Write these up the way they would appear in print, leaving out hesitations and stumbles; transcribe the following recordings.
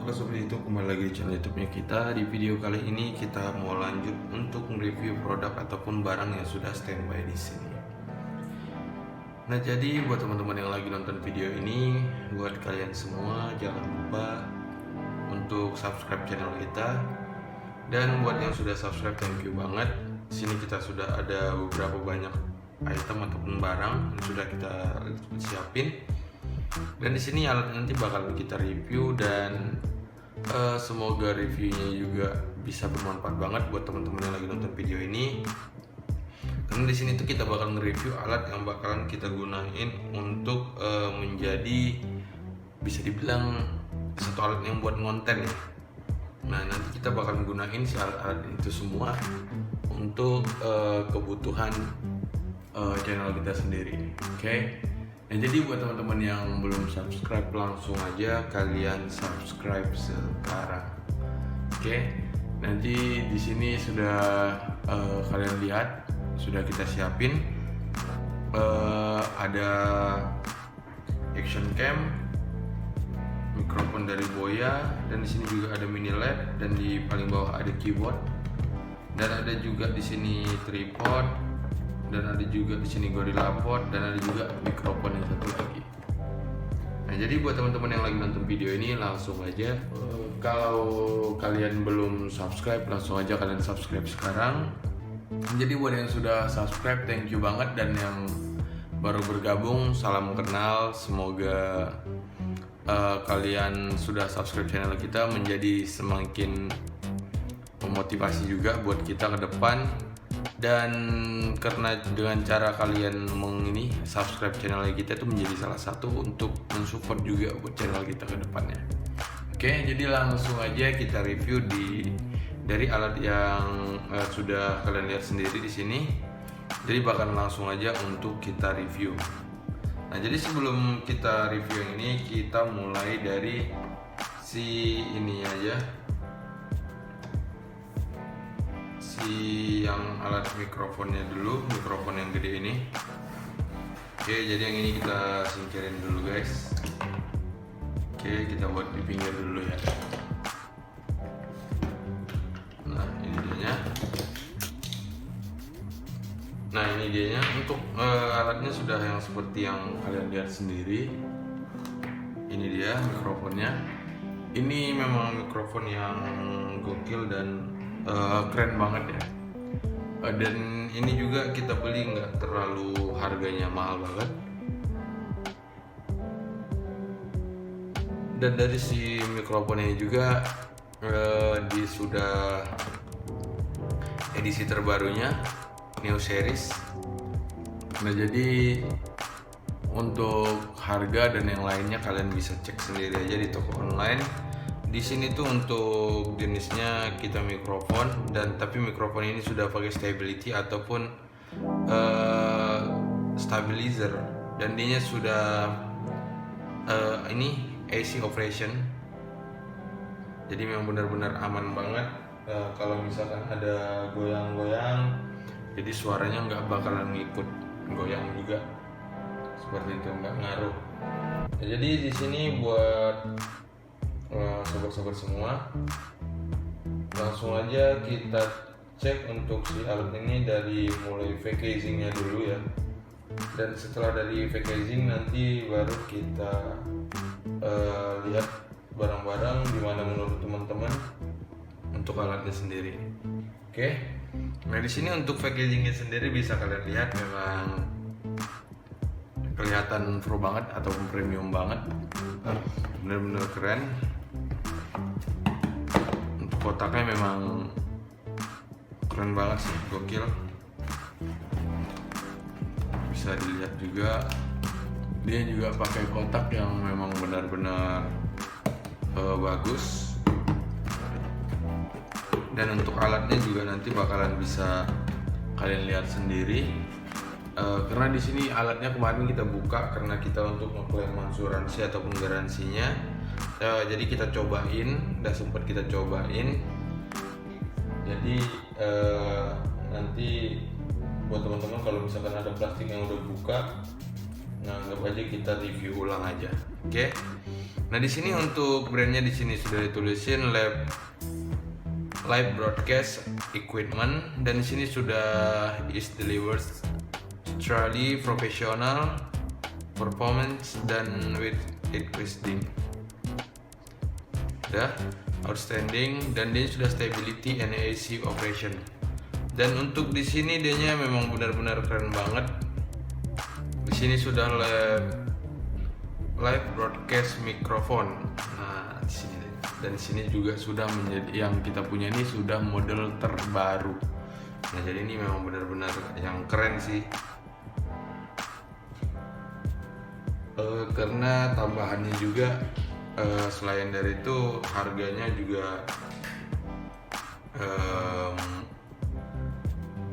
Oke seperti itu, kembali lagi di channel YouTube-nya kita. Di video kali ini kita mau lanjut untuk mereview produk ataupun barang yang sudah standby di sini. Nah, jadi buat teman-teman yang lagi nonton video ini, buat kalian semua jangan lupa untuk subscribe channel kita. Dan buat yang sudah subscribe, thank you banget. Di sini kita sudah ada beberapa banyak item ataupun barang yang sudah kita siapin. Dan di sini alat nanti bakal kita review dan semoga reviewnya juga bisa bermanfaat banget buat teman-teman yang lagi nonton video ini. Karena di sini tuh kita bakal nge-review alat yang bakalan kita gunain untuk menjadi bisa dibilang satu alat yang buat konten ya. Nah, nanti kita bakal gunain si alat-alat itu semua untuk kebutuhan channel kita sendiri. Oke. Nah, jadi buat teman-teman yang belum subscribe, langsung aja kalian subscribe sekarang. Oke. Nanti di sini sudah kalian lihat, sudah kita siapin ada action cam, mikrofon dari Boya, dan di sini juga ada mini LED, dan di paling bawah ada keyboard, dan ada juga di sini tripod, dan ada juga di sini GorillaPod, dan ada juga mikrofon yang satu lagi. Nah, jadi buat teman-teman yang lagi nonton video ini, langsung aja kalau kalian belum subscribe, langsung aja kalian subscribe sekarang. Jadi buat yang sudah subscribe, thank you banget, dan yang baru bergabung, salam kenal. Semoga kalian sudah subscribe channel kita, menjadi semakin memotivasi juga buat kita ke depan. Dan karena dengan cara kalian subscribe channel kita itu menjadi salah satu untuk mensupport juga buat channel kita ke depannya. Oke, jadi langsung aja kita review dari alat yang sudah kalian lihat sendiri di sini. Jadi bakal langsung aja untuk kita review. Nah, jadi sebelum kita review yang ini, kita mulai dari si ini aja. Yang alat mikrofonnya dulu, mikrofon yang gede ini. Oke, jadi yang ini kita singkirin dulu guys. Oke, kita buat di pinggir dulu ya. Nah, ini dianya. Nah, ini dianya. Untuk alatnya sudah yang seperti yang kalian lihat sendiri. Ini dia mikrofonnya. Ini memang mikrofon yang gokil dan keren banget ya. Dan ini juga kita beli nggak terlalu harganya mahal banget. Dan dari si mikrofonnya juga sudah edisi terbarunya New Series. Nah, jadi untuk harga dan yang lainnya kalian bisa cek sendiri aja di toko online. Di sini tuh untuk jenisnya kita mikrofon, dan tapi mikrofon ini sudah pakai stability ataupun stabilizer, dan dia sudah ini AC operation. Jadi memang benar-benar aman banget. Kalau misalkan ada goyang-goyang, jadi suaranya nggak bakalan ngikut goyang juga, seperti itu, nggak ngaruh. Nah, jadi di sini buat sobat-sobat semua, langsung aja kita cek untuk si alat ini dari mulai packagingnya dulu ya. Dan setelah dari packaging nanti baru kita lihat barang-barang gimana menurut teman-teman untuk alatnya sendiri. Oke. Nah, di sini untuk packagingnya sendiri bisa kalian lihat memang kelihatan pro banget ataupun premium banget, bener-bener keren. Untuk kotaknya memang keren banget sih, gokil. Bisa dilihat juga, dia juga pakai kotak yang memang benar-benar bagus. Dan untuk alatnya juga nanti bakalan bisa kalian lihat sendiri. Karena di sini alatnya kemarin kita buka karena kita untuk ngeklaim asuransi ataupun garansinya. Jadi kita cobain, udah sempat kita cobain. Jadi nanti buat teman-teman kalau misalkan ada plastik yang udah buka, nah anggap aja kita review ulang aja. Oke. Nah di sini untuk brandnya di sini sudah ditulisin Live Broadcast Equipment, dan di sini sudah is delivered truly professional performance dan with increasing. Udah outstanding, dan dia sudah stability and AC operation. Dan untuk di sini dia memang benar-benar keren banget. Di sini sudah live broadcast microphone. Nah, di sini dan di sini juga sudah menjadi yang kita punya ini sudah model terbaru. Nah, jadi ini memang benar-benar yang keren sih. Karena tambahannya juga selain dari itu harganya juga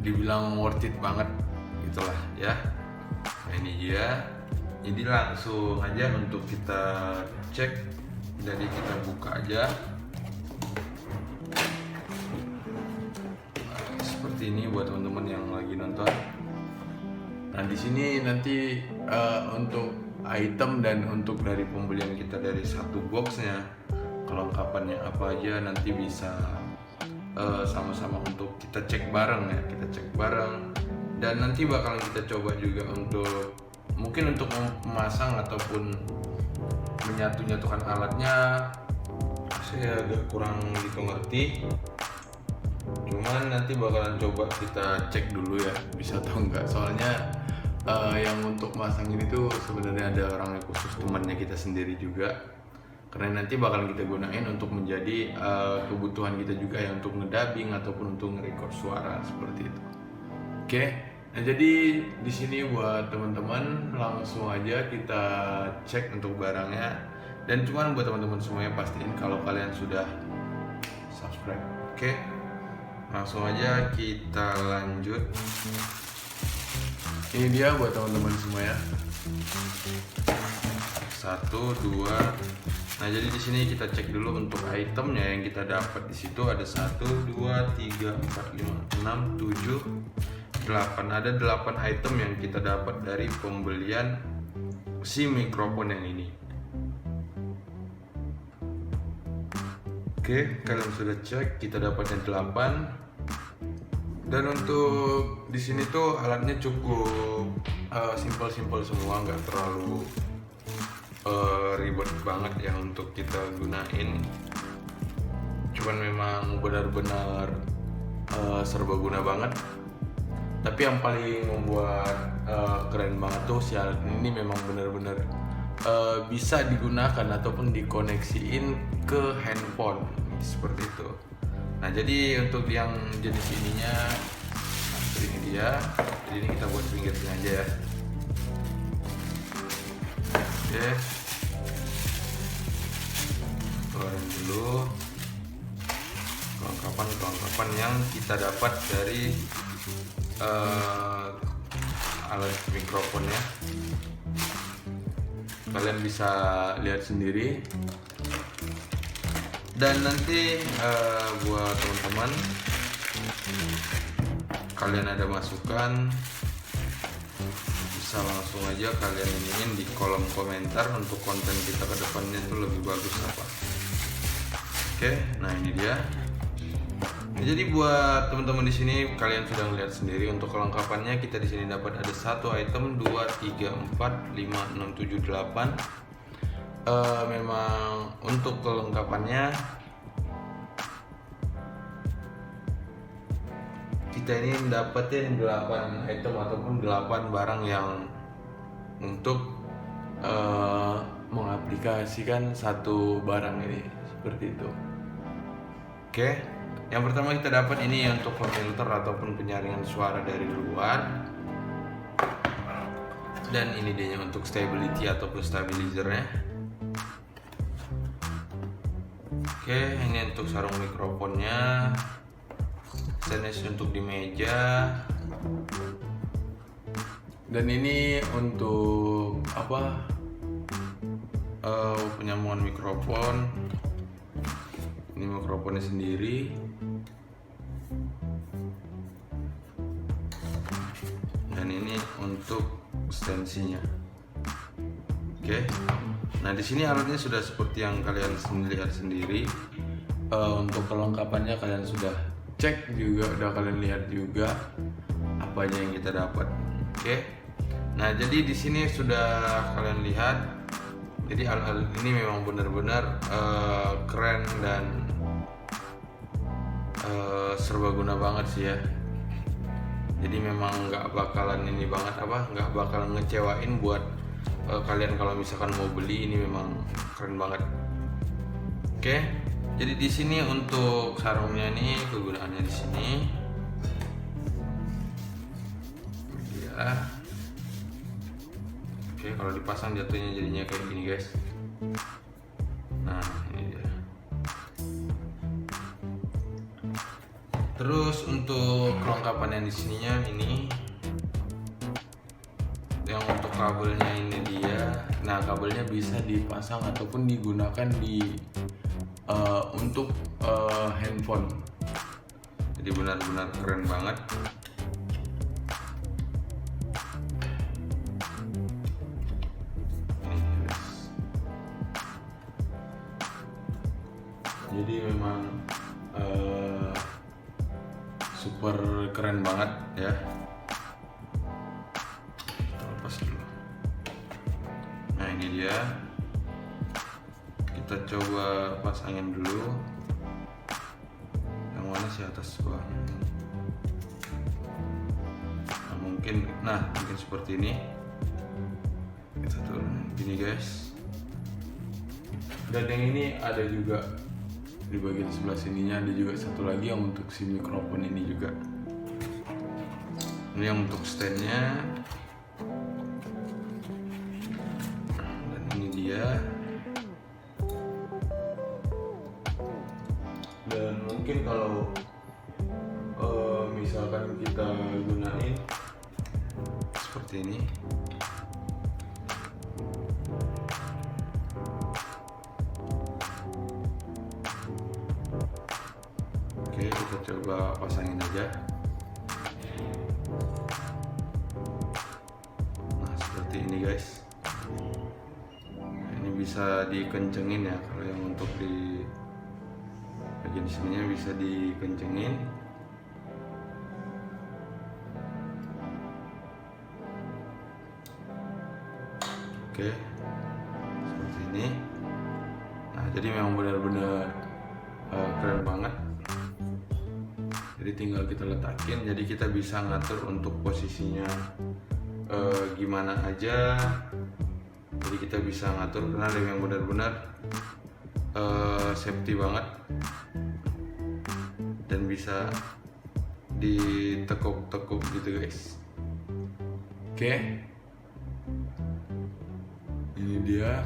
dibilang worth it banget gitulah ya. Nah ini dia, jadi langsung aja untuk kita cek. Jadi kita buka aja. Nah, seperti ini buat teman-teman yang lagi nonton. Nah di sini nanti untuk item dan untuk dari pembelian kita dari satu boxnya, kelengkapannya apa aja nanti bisa sama-sama untuk kita cek bareng ya, kita cek bareng. Dan nanti bakalan kita coba juga untuk mungkin untuk memasang ataupun menyatukan alatnya. Saya agak kurang gitu ngerti, cuman nanti bakalan coba kita cek dulu ya bisa atau enggak. Soalnya yang untuk masang ini tuh sebenarnya ada orang yang khusus, temannya kita sendiri juga, karena nanti bakalan kita gunain untuk menjadi kebutuhan kita juga ya, untuk ngedubbing ataupun untuk nge-record suara seperti itu. Oke, nah jadi di sini buat teman-teman langsung aja kita cek untuk barangnya. Dan cuman buat teman-teman semuanya pastiin kalau kalian sudah subscribe. Oke, langsung aja kita lanjut. Ini dia buat teman-teman semua ya. 1, 2. Nah jadi di sini kita cek dulu untuk itemnya yang kita dapat. Di situ ada 1, 2, 3, 4, 5, 6, 7, 8. Ada 8 item yang kita dapat dari pembelian si mikrofon yang ini. Oke, kalian sudah cek, kita dapatnya 8. Dan untuk di sini tuh alatnya cukup simpel-simpel semua, nggak terlalu ribet banget ya untuk kita gunain. Cuman memang benar-benar serbaguna banget. Tapi yang paling membuat keren banget tuh si alat ini memang benar-benar bisa digunakan ataupun dikoneksiin ke handphone seperti itu. Nah jadi untuk yang jenis ininya, nah, ini dia. Jadi ini kita buat pinggir sini aja ya. Oke, keluarin dulu kelengkapan yang kita dapat dari alat mikrofonnya. Kalian bisa lihat sendiri. Dan nanti buat teman-teman, kalian ada masukan bisa langsung aja kalian ingin di kolom komentar untuk konten kita ke depannya itu lebih bagus apa. Oke, nah ini dia. Nah, jadi buat teman-teman di sini kalian sudah melihat sendiri untuk kelengkapannya. Kita di sini dapat ada 1 item, 2, 3, 4, 5, 6, 7, 8. Memang untuk kelengkapannya kita ini dapetin 8 item ataupun 8 barang yang untuk mengaplikasikan satu barang ini seperti itu. Oke, yang pertama kita dapat ini untuk filter ataupun penyaringan suara dari luar. Dan ini dia untuk stability ataupun stabilizernya. Oke, ini untuk sarung mikrofonnya, standnya untuk di meja, dan ini untuk apa? Penyambungan mikrofon. Ini mikrofonnya sendiri. Dan ini untuk stensinya. Oke. Nah, di sini alatnya sudah seperti yang kalian lihat sendiri. Untuk kelengkapannya kalian sudah cek juga, udah kalian lihat juga apa aja yang kita dapat. Oke. Nah, jadi di sini sudah kalian lihat. Jadi hal-hal ini memang benar-benar keren dan serbaguna banget sih ya. Jadi memang nggak bakalan ini banget nggak bakalan ngecewain buat kalian kalau misalkan mau beli. Ini memang keren banget. Oke, jadi di sini untuk sarungnya nih kegunaannya di sini ya. Oke, kalau dipasang jatuhnya jadinya kayak gini guys. Nah, ini dia. Terus untuk kelengkapan yang di sininya ini, yang untuk kabelnya ini dia. Nah, kabelnya bisa dipasang ataupun digunakan di untuk handphone. Jadi benar-benar keren banget. Ini guys. Jadi memang super keren banget ya. Lepas dulu. Nah, ini dia. Kita coba pasangin dulu. Yang mana sih atas bawahnya? Nah, mungkin seperti ini. Kita turun gini guys. Dan yang ini ada juga di bagian sebelah sininya, ada juga satu lagi yang untuk si mikrofon ini juga. Ini yang untuk standnya. Dan ini dia. Dan mungkin kalau misalkan kita gunain seperti ini, oke, kita coba pasangin aja. Nah, seperti ini guys. Ini bisa dikencengin ya, kalau yang untuk di bagian sininya bisa dikencengin. Oke, seperti ini. Nah, jadi memang benar-benar keren banget. Jadi tinggal kita letakin, jadi kita bisa ngatur untuk posisinya gimana aja. Jadi kita bisa ngatur karena yang benar-benar safety banget dan bisa ditekuk-tekuk gitu guys. Oke. Ini dia.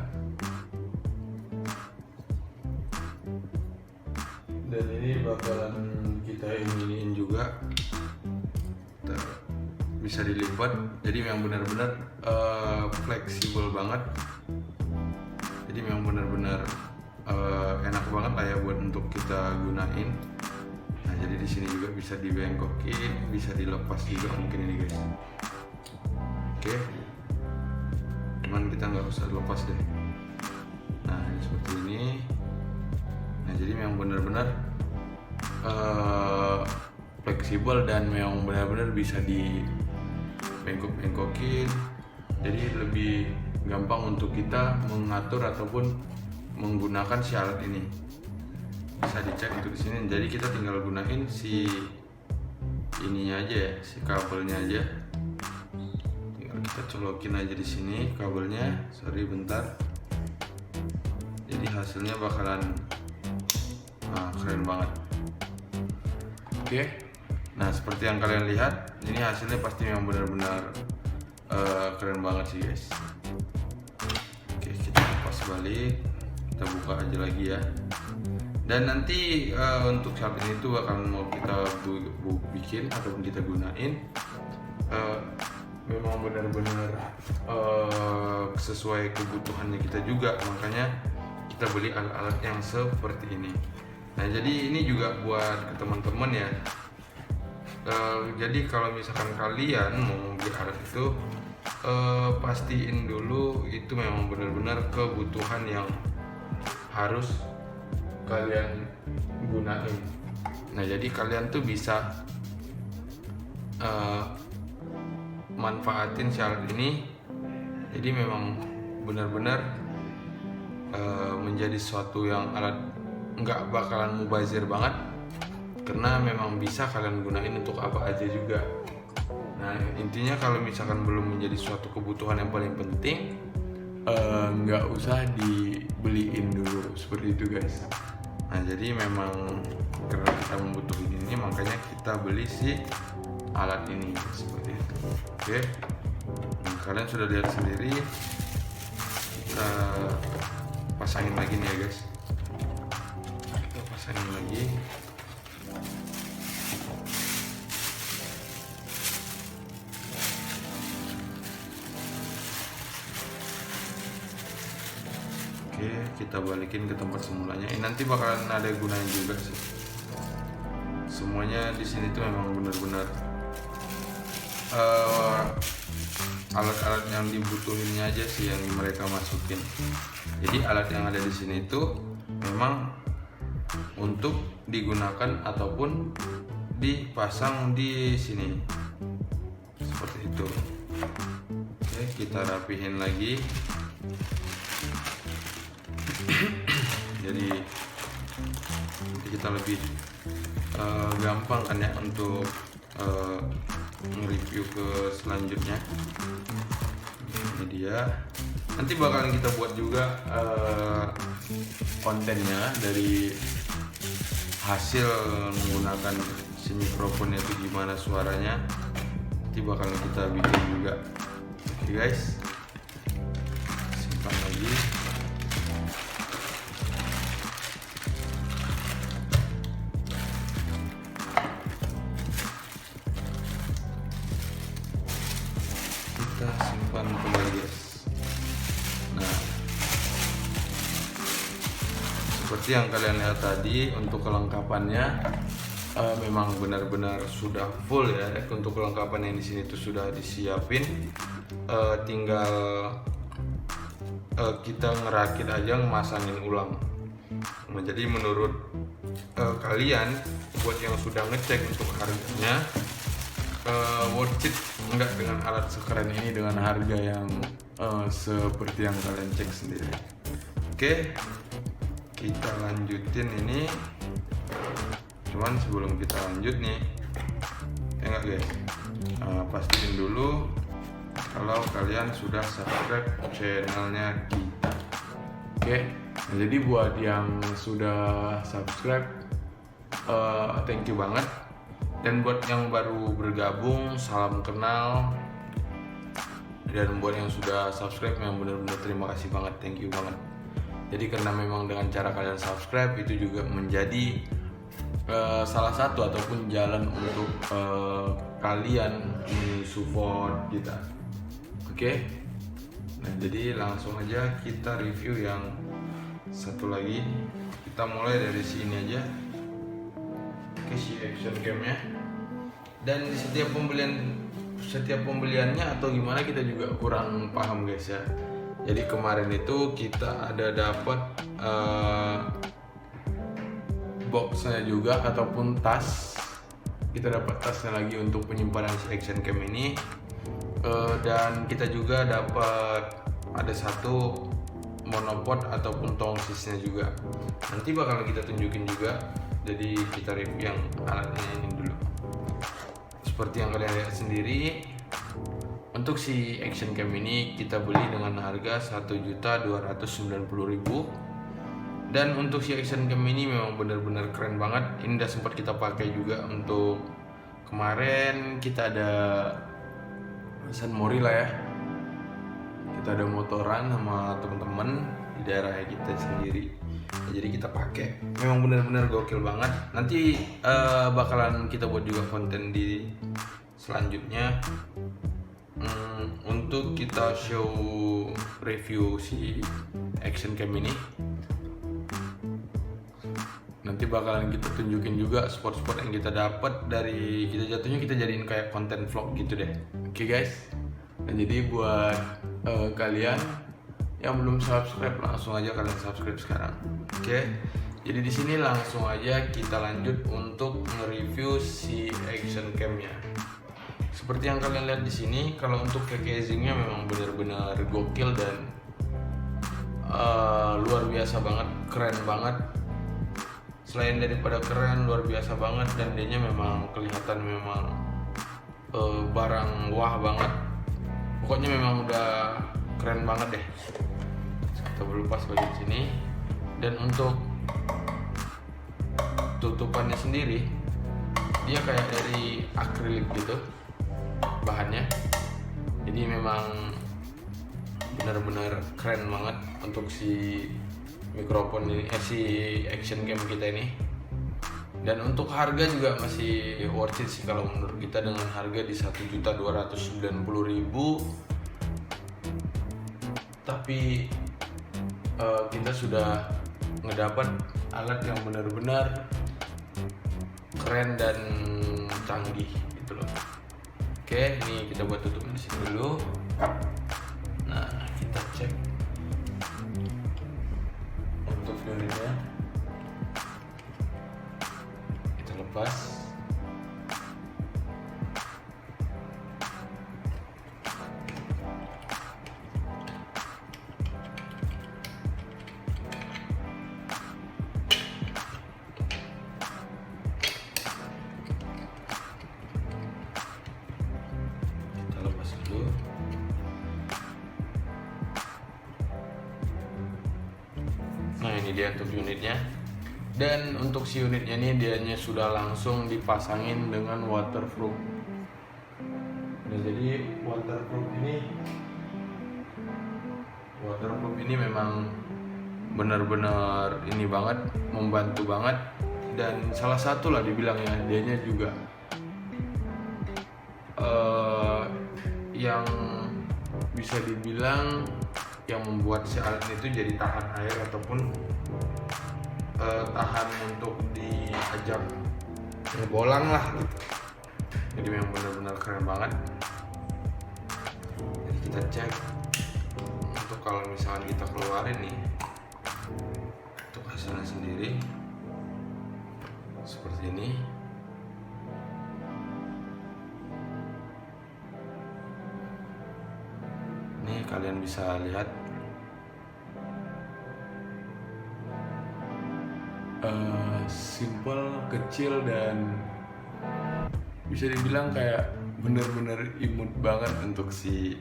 Dan ini bakalan kita iniin juga. Bisa dilipat. Jadi memang benar-benar fleksibel banget. Jadi memang benar-benar enak banget lah ya buat untuk kita gunain. Nah, jadi di sini juga bisa dibengkokin, bisa dilepas juga mungkin ini guys. Oke. Cuman kita nggak usah lepas deh. Nah, seperti ini. Nah, jadi memang benar-benar fleksibel dan memang benar-benar bisa dibengkok-bengkokin. Jadi lebih gampang untuk kita mengatur ataupun menggunakan si alat ini. Bisa dicek untuk di sini. Jadi kita tinggal gunain si ininya aja ya, si kabelnya aja. Kita colokin aja di sini kabelnya. Sorry bentar. Jadi hasilnya bakalan keren banget. Oke. Nah, seperti yang kalian lihat, ini hasilnya pasti yang benar-benar keren banget sih guys. Oke, kita lepas balik, kita buka aja lagi ya. Dan nanti untuk saat ini tuh akan mau kita bikin ataupun kita gunain. Memang benar-benar sesuai kebutuhannya kita juga, makanya kita beli alat-alat yang seperti ini. Nah, jadi ini juga buat teman-teman ya. Jadi kalau misalkan kalian mau beli alat itu, pastiin dulu itu memang benar-benar kebutuhan yang harus kalian gunain. Nah jadi kalian tuh bisa manfaatin syarat ini, jadi memang benar-benar menjadi suatu yang alat nggak bakalan mubazir banget, karena memang bisa kalian gunain untuk apa aja juga. Nah intinya kalau misalkan belum menjadi suatu kebutuhan yang paling penting, nggak usah dibeliin dulu, seperti itu guys. Nah jadi memang karena kita membutuhkan ini, makanya kita beli si alat ini seperti itu. Oke, nah, kalian sudah lihat sendiri. Kita pasangin lagi nih ya guys, kita pasangin lagi. Oke, kita balikin ke tempat semulanya. Nanti bakalan ada gunanya juga sih. Semuanya di sini tuh memang benar-benar alat-alat yang dibutuhinnya aja sih yang mereka masukin. Jadi alat yang ada di sini itu memang untuk digunakan ataupun dipasang di sini seperti itu. Oke, kita rapihin lagi. Jadi kita lebih gampang kan ya untuk nge-review ke selanjutnya. Ini dia. Nanti bakalan kita buat juga kontennya dari hasil menggunakan si mikrofonnya itu gimana suaranya. Nanti bakalan kita bikin juga. Oke guys, simpan lagi. Kita simpan kembali guys. Nah seperti yang kalian lihat tadi, untuk kelengkapannya memang benar-benar sudah full ya. Untuk kelengkapan yang di sini tuh sudah disiapin, tinggal kita ngerakit aja, ngemasangin ulang. Nah, jadi menurut kalian buat yang sudah ngecek untuk harganya, worth it enggak dengan alat sekeren ini dengan harga yang seperti yang kalian cek sendiri. Oke, kita lanjutin ini. Cuman sebelum kita lanjut nih, enggak guys, pastiin dulu kalau kalian sudah subscribe channelnya kita. Oke, nah, jadi buat yang sudah subscribe, thank you banget. Dan buat yang baru bergabung, salam kenal. Dan buat yang sudah subscribe, yang benar-benar terima kasih banget, thank you banget. Jadi karena memang dengan cara kalian subscribe itu juga menjadi salah satu ataupun jalan untuk kalian support kita. Oke, nah jadi langsung aja kita review yang satu lagi. Kita mulai dari sini aja. Oke, si action cam-nya. Dan di setiap pembeliannya atau gimana kita juga kurang paham guys ya. Jadi kemarin itu kita ada dapat boxnya juga ataupun tas. Kita dapat tasnya lagi untuk penyimpanan si action cam ini. Dan kita juga dapat ada satu monopod ataupun tongsisnya juga. Nanti bakalan kita tunjukin juga. Jadi kita review yang alatnya ini dulu. Seperti yang kalian lihat sendiri, untuk si action cam ini kita beli dengan harga 1.290.000. Dan untuk si action cam ini memang benar-benar keren banget. Ini udah sempat kita pakai juga untuk kemarin kita ada San Mori lah ya. Kita ada motoran sama teman-teman di daerah kita sendiri. Nah, jadi kita pakai. Memang benar-benar gokil banget. Nanti bakalan kita buat juga konten di selanjutnya untuk kita show review si action cam ini. Nanti bakalan kita tunjukin juga spot-spot yang kita dapat dari kita, jatuhnya kita jadiin kayak konten vlog gitu deh. Oke guys, Nah, jadi buat kalian yang belum subscribe, langsung aja kalian subscribe sekarang. Oke. Jadi di sini langsung aja kita lanjut untuk nge-review si action cam-nya. Seperti yang kalian lihat di sini, kalau untuk casingnya memang benar-benar gokil dan luar biasa banget, keren banget. Selain daripada keren, luar biasa banget, dan dia memang kelihatan memang barang wah banget. Pokoknya memang udah keren banget deh. Kita lepas bagian sini, dan untuk tutupannya sendiri dia kayak dari akrilik gitu bahannya. Jadi memang benar-benar keren banget untuk si mikrofon ini, si action cam kita ini. Dan untuk harga juga masih worth it sih kalau menurut kita, dengan harga di 1.290.000. Tapi kita sudah ngedapat alat yang benar-benar keren dan canggih gitu loh. Oke, ini kita buat tutup di sini dulu. Nah, kita cek untuk unitnya. Kita lepas. Nah, ini dia untuk unitnya. Dan untuk si unitnya ini dianya sudah langsung dipasangin dengan waterproof. Nah, jadi waterproof ini memang benar-benar ini banget, membantu banget. Dan salah satu lah dibilangnya, dianya juga yang bisa dibilang yang membuat si alat itu jadi tahan air ataupun tahan untuk diajak bolang lah gitu. Jadi memang benar-benar keren banget. Jadi kita cek untuk kalau misalnya kita keluarin nih, untuk hasilnya sendiri seperti ini. Nih kalian bisa lihat simple, kecil, dan bisa dibilang kayak bener-bener imut banget untuk si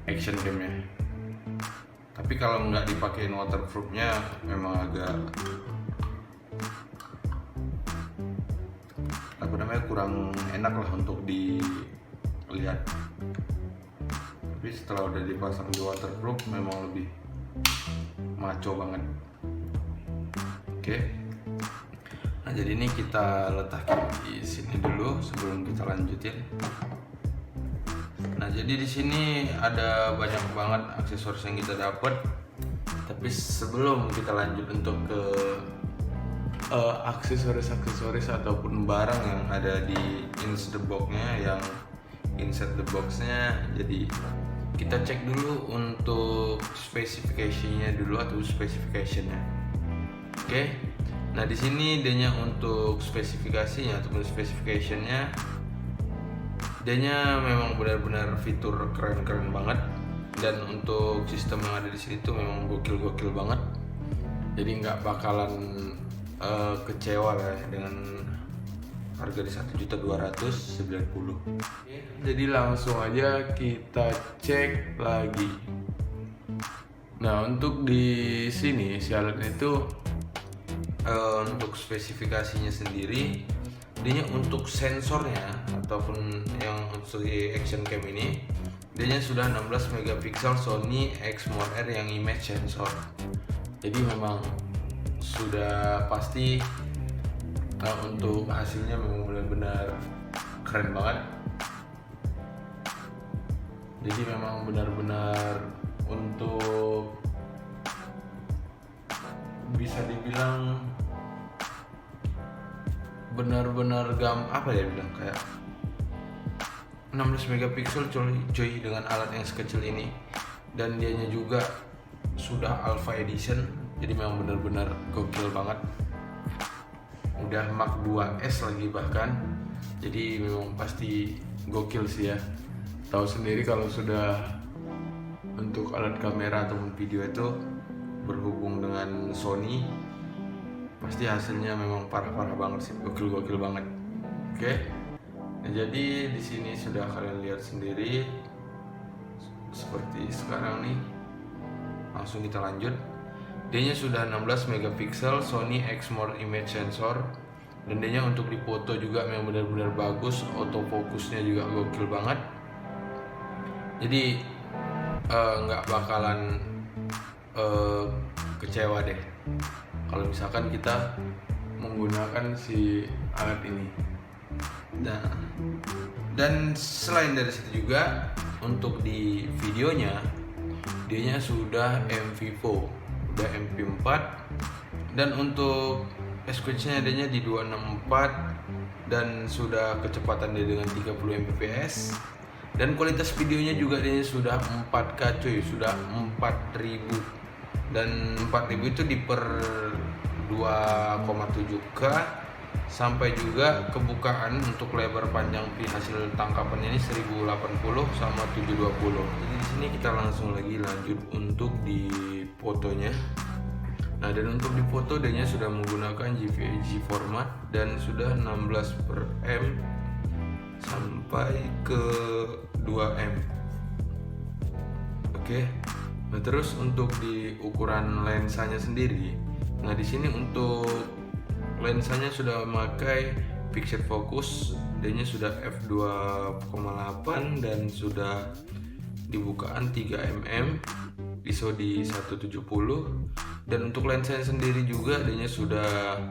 action cam-nya. Tapi kalau nggak dipakein waterproofnya memang agak kurang enak lah untuk dilihat. Tapi setelah udah dipasang di waterproof memang lebih maco banget. Oke. Nah, jadi ini kita letakkan di sini dulu sebelum kita lanjutin. Nah, jadi di sini ada banyak banget aksesoris yang kita dapat. Tapi sebelum kita lanjut untuk ke aksesoris ataupun barang yang ada di insert the box-nya, jadi kita cek dulu untuk spesifikasinya dulu atau spesifikasinya. Oke. Nah, di sini dia untuk spesifikasinya ataupun spesifikasinya, dia memang benar-benar fitur keren-keren banget, dan untuk sistem yang ada di sini tuh memang gokil-gokil banget. Jadi nggak bakalan kecewa lah dengan harga di 1.290.000. Jadi langsung aja kita cek lagi. Nah, untuk di sini si alat itu untuk spesifikasinya sendiri, dia untuk sensornya ataupun yang untuk action cam ini, dia sudah 16 megapiksel Sony Exmor R yang image sensor. Jadi memang sudah pasti untuk hasilnya memang benar-benar keren banget. Jadi memang benar-benar untuk bisa dibilang benar-benar apa ya bilang, kayak 16 megapiksel coy dengan alat yang sekecil ini, dan dianya juga sudah Alpha Edition, jadi memang benar-benar gokil banget. Udah Mark 2S lagi bahkan, jadi memang pasti gokil sih ya. Tahu sendiri kalau sudah untuk alat kamera ataupun video itu berhubung dengan Sony, pasti hasilnya memang parah-parah banget sih, gokil-gokil banget. Oke. Nah, jadi di sini sudah kalian lihat sendiri seperti sekarang nih. Langsung kita lanjut. D-nya sudah 16 megapiksel, Sony Exmor image sensor, dan D-nya untuk dipoto juga memang benar-benar bagus, autofocusnya juga gokil banget. Jadi nggak bakalan kecewa deh kalau misalkan kita menggunakan si alat ini. Nah, dan selain dari situ juga untuk di videonya, dia sudah MV4, udah MP4, dan untuk squelch-nya dia di 264 dan sudah kecepatan dia dengan 30 Mbps, dan kualitas videonya juga dia sudah 4K cuy, sudah 4000, dan 4000 itu di per 2,7K, sampai juga kebukaan untuk lebar panjang hasil tangkapannya ini 1080 sama 720. Jadi di sini kita langsung lagi lanjut untuk di fotonya. Nah, dan untuk di foto dia sudah menggunakan JPEG format dan sudah 16:m sampai ke 2M. Oke. Nah, terus untuk di ukuran lensanya sendiri, nah di sini untuk lensanya sudah memakai fixed focus, D-nya sudah f2.8 dan sudah dibukaan 3mm, ISO di 170, dan untuk lensanya sendiri juga D-nya sudah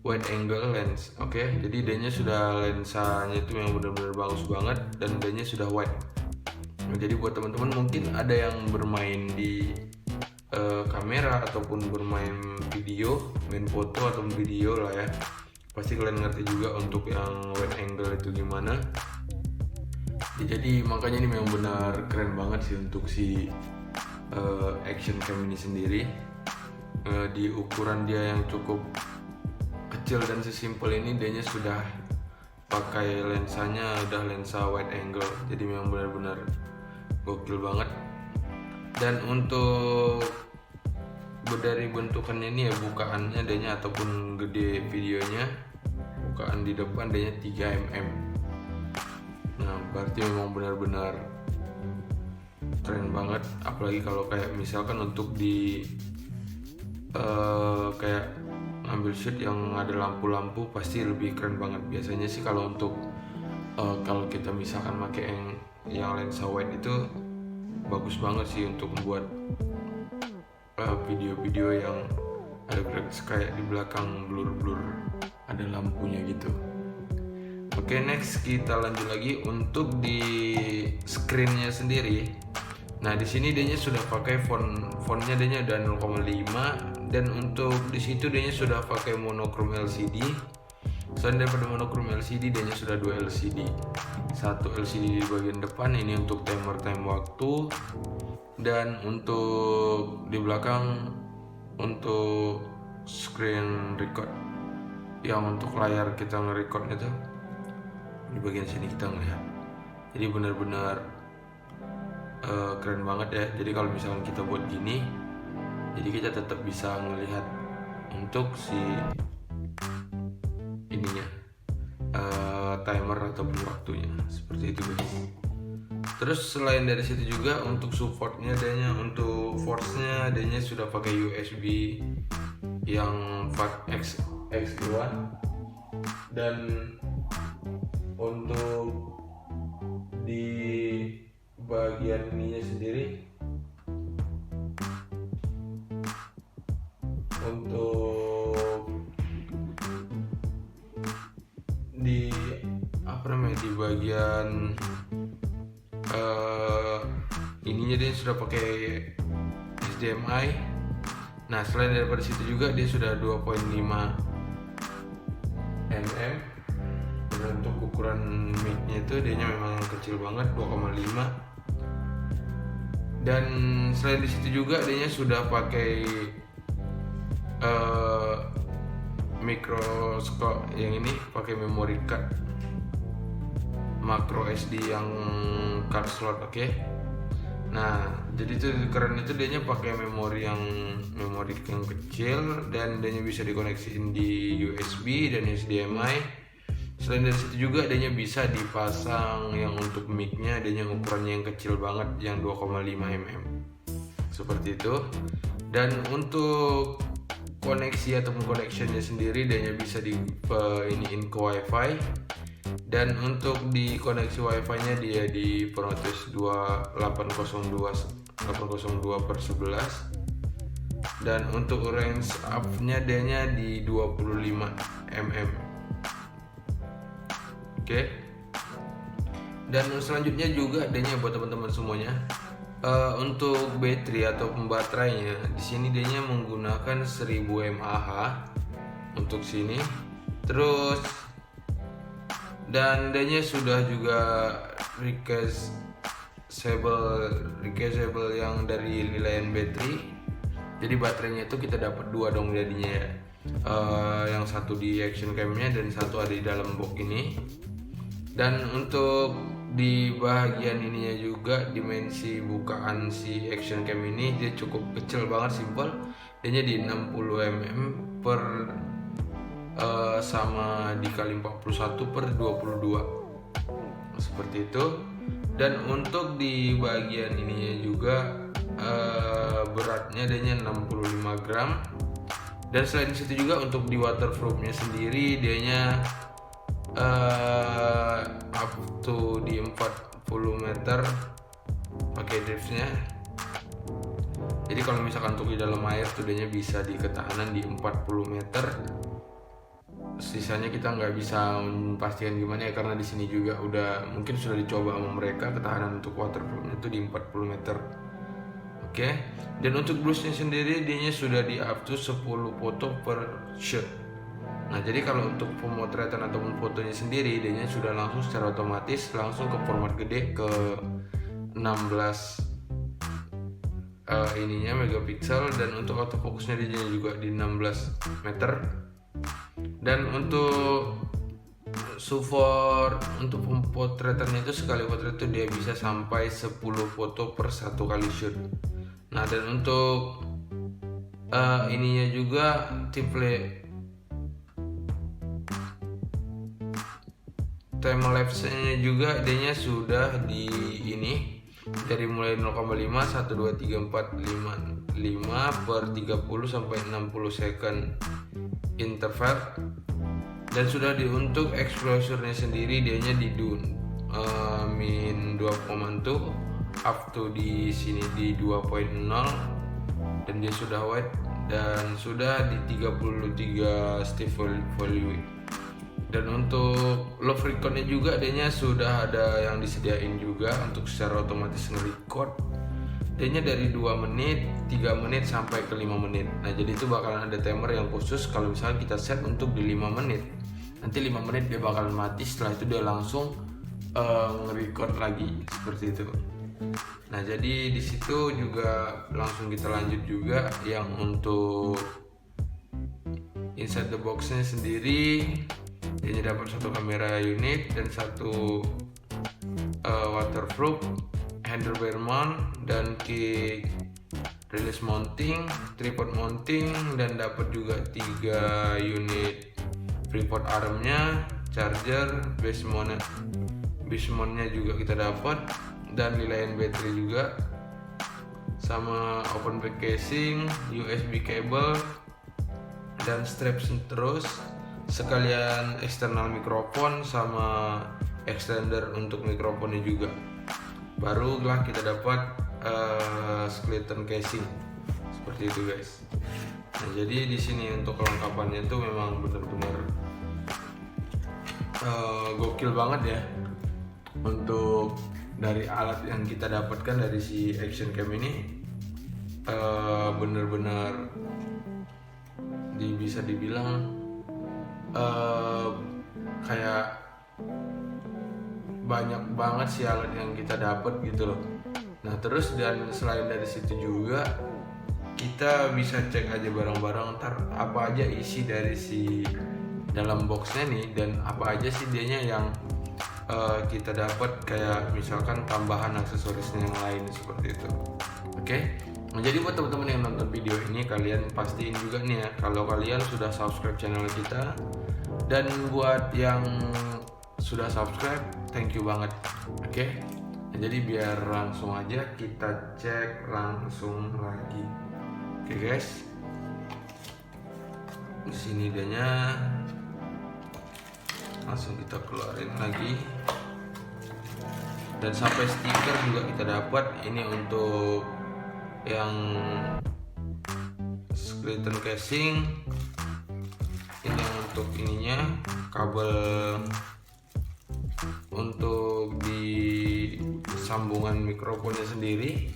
wide angle lens. Oke, jadi D-nya sudah, lensanya itu yang benar-benar bagus banget, dan D-nya sudah wide. Nah, jadi buat teman-teman mungkin ada yang bermain di kamera ataupun bermain video, main foto atau video lah ya, pasti kalian ngerti juga untuk yang wide angle itu gimana. Jadi makanya ini memang benar keren banget sih untuk si action cam ini sendiri. Di ukuran dia yang cukup kecil dan sesimpel ini, dia sudah pakai lensanya udah lensa wide angle, jadi memang benar-benar gokil banget. Dan untuk dari bentukannya ini ya, bukaannya D-nya ataupun gede videonya, bukaan di depan D-nya 3mm. Nah, berarti memang benar-benar keren banget. Apalagi kalau kayak misalkan untuk di kayak ngambil shoot yang ada lampu-lampu, pasti lebih keren banget. Biasanya sih kalau untuk kalau kita misalkan pakai yang lensa wide itu bagus banget sih untuk membuat video-video yang ada kayak di belakang blur-blur ada lampunya gitu. Oke, next kita lanjut lagi untuk di screennya sendiri. Nah, di sini dia sudah pakai fontnya dia udah 0,5, dan untuk di situ dia sudah pakai monochrome LCD. Selain daripada monochrome LCD, dia sudah 2 LCD. Satu LCD di bagian depan ini untuk timer time waktu, dan untuk di belakang untuk screen record, yang untuk layar kita nge-record itu di bagian sini kita ngelihat. Jadi benar-benar keren banget ya. Jadi kalau misalkan kita buat gini, jadi kita tetap bisa ngelihat untuk si ininya timer ataupun waktunya, seperti itu guys. Terus selain dari situ juga untuk supportnya, adanya untuk force-nya adanya sudah pakai USB yang X2, dan untuk di bagian ininya sendiri untuk di di bagian ininya dia sudah pakai HDMI. Nah, selain daripada situ juga dia sudah 2.5 mm, dan untuk ukuran mic-nya itu dia memang yang kecil banget 2,5. Dan selain di situ juga dia sudah pakai microskop yang ini, pakai memory card macro SD yang card slot, oke. Nah, jadi itu keren itu dia pakai memori yang kecil, dan dia bisa dikoneksiin di USB dan HDMI. Selain dari situ juga dia bisa dipasang yang untuk mic-nya, dia ukurannya yang kecil banget yang 2,5 mm. Seperti itu. Dan untuk koneksi ataupun connectionnya sendiri dia bisa di iniin ke WiFi. Dan untuk di koneksi WiFi-nya dia di Proteus 802/11. Dan untuk range up-nya dia di 25 mm. Oke. Dan selanjutnya juga dia buat teman-teman semuanya, untuk baterai atau baterainya di sini dia menggunakan 1000 mAh untuk sini. Terus dan dia sudah juga recacheable yang dari Reliant Battery. Jadi baterainya itu kita dapat 2 dong jadinya ya. Yang satu di action cam-nya dan satu ada di dalam box ini. Dan untuk di bagian ininya juga dimensi bukaan si action cam ini dia cukup kecil banget, simple. Dia di 60 mm per sama dikali 41/22 seperti itu. Dan untuk di bagian ininya juga beratnya dia 65 gram. Dan selain situ juga untuk di waterproofnya sendiri dia up to di 40 meter pakai driftsnya. Jadi kalau misalkan untuk di dalam air tuh dia bisa di ketahanan di 40 meter. Sisanya kita nggak bisa pastikan gimana ya, karena di sini juga mungkin sudah dicoba sama mereka, ketahanan untuk waterproofnya itu di 40 meter. Oke. Dan untuk blusnya sendiri dia sudah di up to 10 foto per shot. Nah, jadi kalau untuk pemotretan ataupun fotonya sendiri dia sudah langsung secara otomatis langsung ke format gede ke 16 megapiksel. Dan untuk autofocusnya dia juga di 16 meter. Dan untuk support untuk pemotretannya itu sekali potret itu dia bisa sampai 10 foto per satu kali shoot. Nah, dan untuk ininya juga time lapse-nya juga dia sudah di ini dari mulai 0,5 1 2 3 4 5 per 30 sampai 60 second interval. Dan sudah untuk exposure-nya sendiri dia di min 2,2 up to di sini di 2.0, dan dia sudah wide dan sudah di 33 stiff value. Dan untuk low frequency juga dia sudah ada yang disediain juga untuk secara otomatis nge-record. Dia dari 2 menit, 3 menit sampai ke 5 menit. Nah, jadi itu bakalan ada timer yang khusus kalau misalnya kita set untuk di 5 menit. Nanti 5 menit dia bakalan mati, setelah itu dia langsung nge-record lagi seperti itu. Nah, jadi di situ juga langsung kita lanjut juga yang untuk inside the box-nya sendiri. Dia dapat satu kamera unit dan satu waterproof, handlebar mount dan key release mounting, tripod mounting, dan dapat juga 3 unit tripod armnya, charger, base mountnya juga kita dapat, dan Reliant battery juga, sama open back casing, USB cable, dan straps terus sekalian eksternal mikrofon sama extender untuk mikrofonnya juga. Barulah kita dapat skeleton casing seperti itu, guys. Nah, jadi di sini untuk kelengkapannya itu memang benar-benar gokil banget ya, untuk dari alat yang kita dapatkan dari si action cam ini. Benar-benar bisa dibilang kayak banyak banget sih alat yang kita dapat gitu loh. Nah terus dan selain dari situ juga kita bisa cek aja barang-barang ntar apa aja isi dari si dalam boxnya nih, dan apa aja sih dianya yang kita dapat, kayak misalkan tambahan aksesorisnya yang lain seperti itu. Oke. Nah, jadi buat teman-teman yang nonton video ini, kalian pastiin juga nih ya kalau kalian sudah subscribe channel kita, dan buat yang sudah subscribe thank you banget. Oke. Nah, jadi biar langsung aja kita cek langsung lagi. Oke guys, di sini dianya, langsung kita keluarin lagi, dan sampai stiker juga kita dapat. Ini untuk yang skeleton casing, ini untuk ininya kabel untuk di sambungan mikrofonnya sendiri.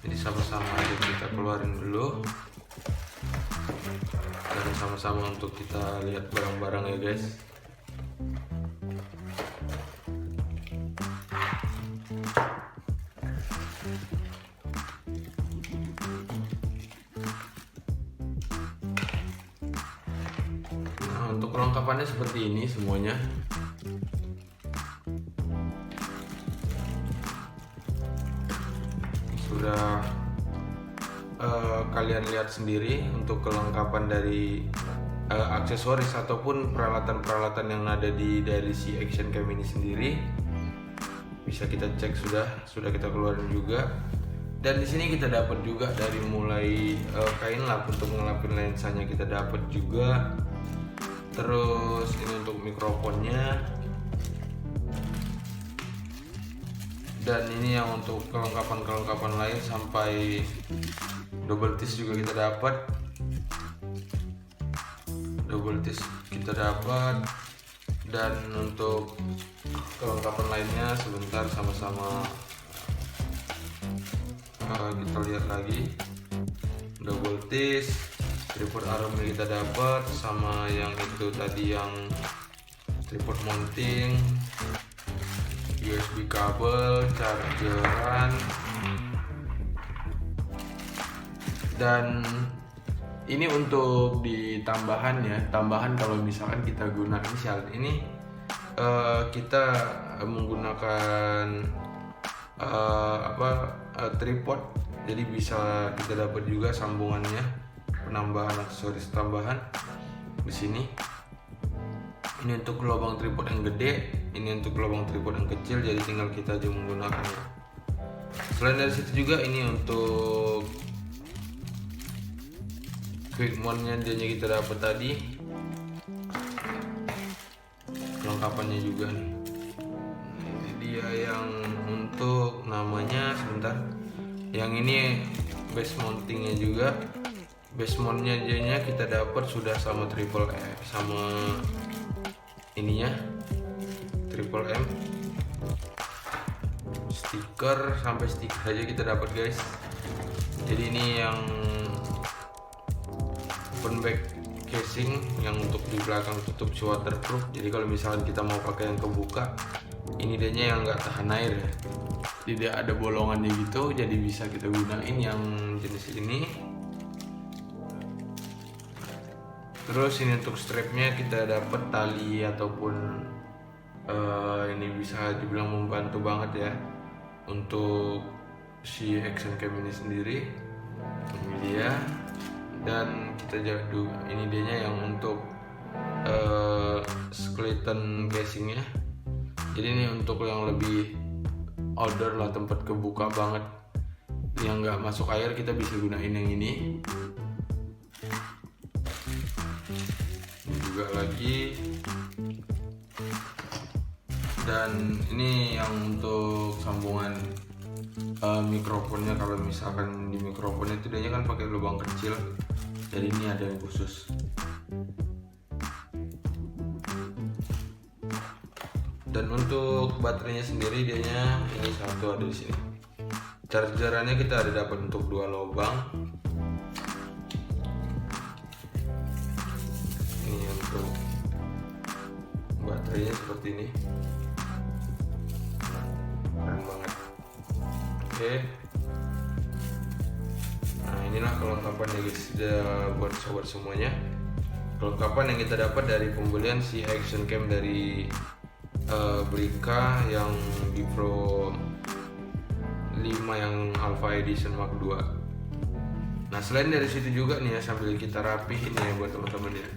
Jadi sama-sama aja kita keluarin dulu, dan sama-sama untuk kita lihat barang-barang ya guys. Nah untuk kelengkapannya seperti ini semuanya. Sudah kalian lihat sendiri untuk kelengkapan dari aksesoris ataupun peralatan-peralatan yang ada dari si action cam ini sendiri. Bisa kita cek, sudah kita keluarin juga. Dan di sini kita dapat juga dari mulai kain lap untuk ngelapin lensanya kita dapat juga. Terus ini untuk mikrofonnya. Dan ini yang untuk kelengkapan lain, sampai double disc juga kita dapat. Double disc kita dapat. Dan untuk kelengkapan lainnya sebentar sama-sama kita lihat lagi. Double disc, tripod armnya kita dapat, sama yang itu tadi yang tripod mounting, USB kabel, chargeran, dan ini untuk di tambahan ya. Tambahan kalau misalkan kita gunakan si alat ini, kita menggunakan tripod, jadi bisa kita dapat juga sambungannya, penambahan aksesoris tambahan di sini. Ini untuk lubang tripod yang gede, ini untuk lubang tripod yang kecil, jadi tinggal kita aja menggunakannya. Selain dari situ juga ini untuk quick mount-nya kita dapat tadi, kelengkapannya juga nih. Ini dia yang untuk namanya, sebentar, yang ini base mountingnya juga. Base mount-nya kita dapat sudah sama triple F, sama ininya triple M. Stiker, sampai stiker aja kita dapat guys. Jadi ini yang open back casing yang untuk di belakang tutup si waterproof. Jadi kalau misalkan kita mau pakai yang kebuka, ini dia yang nggak tahan air ya, tidak ada bolongannya gitu, jadi bisa kita gunain yang jenis ini. Terus ini untuk strapnya kita dapat tali ataupun ini bisa dibilang membantu banget ya untuk si action cam ini sendiri. Ini dia, dan kita jadu ini dia yang untuk skeleton casingnya. Jadi ini untuk yang lebih outdoor lah, tempat kebuka banget yang nggak masuk air, kita bisa gunain yang ini. Ini juga lagi, dan ini yang untuk sambungan mikrofonnya. Kalau misalkan di mikrofonnya itu dia kan pakai lubang kecil, jadi ini ada yang khusus. Dan untuk baterainya sendiri dianya ini satu ada di sini. Chargerannya kita ada dapat untuk 2 lubang. Ini untuk baterai baterainya seperti ini, keren banget. Oke, nah inilah kelengkapannya guys, buat sobat semuanya. Kelengkapan yang kita dapat dari pembelian si action cam dari Brica yang di Pro 5 yang Alpha Edition Mark II. Nah selain dari situ juga nih ya, sambil kita rapihin ya buat teman-teman ya,